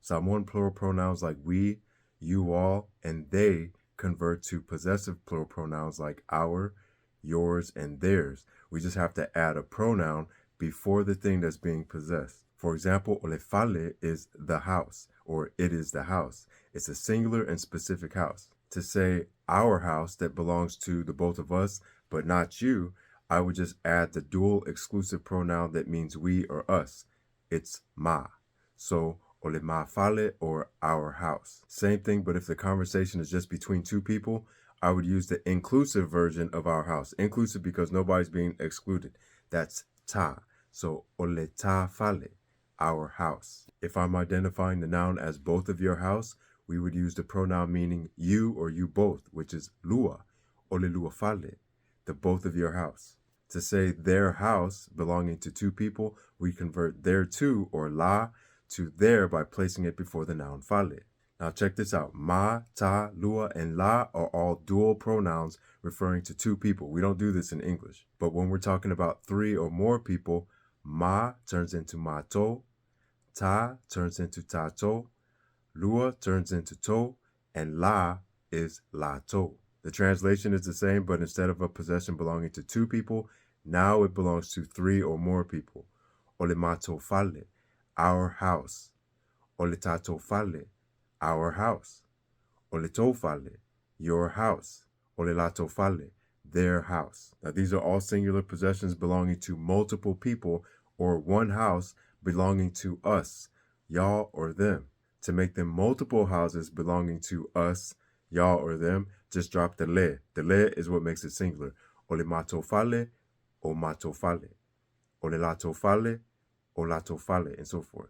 Samoan plural pronouns like we, you all, and they convert to possessive plural pronouns like our, yours, and theirs. We just have to add a pronoun before the thing that's being possessed. For example, ole fale is the house, or it is the house. It's a singular and specific house. To say our house that belongs to the both of us, but not you, I would just add the dual exclusive pronoun that means we or us. It's ma. So, ole ma fale, or our house. Same thing, but if the conversation is just between two people, I would use the inclusive version of our house. Inclusive because nobody's being excluded. That's ta. So, ole ta fale, our house. If I'm identifying the noun as both of your house, we would use the pronoun meaning you or you both, which is lua, ole lua fale, the both of your house. To say their house belonging to two people, we convert their to, or la, to their by placing it before the noun fale. Now check this out. Ma, ta, lua, and la are all dual pronouns referring to two people. We don't do this in English. But when we're talking about three or more people, ma turns into mato, ta turns into tato, lua turns into to, and la is lato. The translation is the same, but instead of a possession belonging to two people, now it belongs to three or more people. Ole mato fale, our house. Ole tato fale, our house. Ole to fale, your house. Ole lato fale, their house. Now these are all singular possessions belonging to multiple people, or one house belonging to us, y'all or them. To make them multiple houses belonging to us, y'all or them, just drop the le. The le is what makes it singular. Ole mato fale, o mato fale. Ole lato fale, o lato fale, and so forth.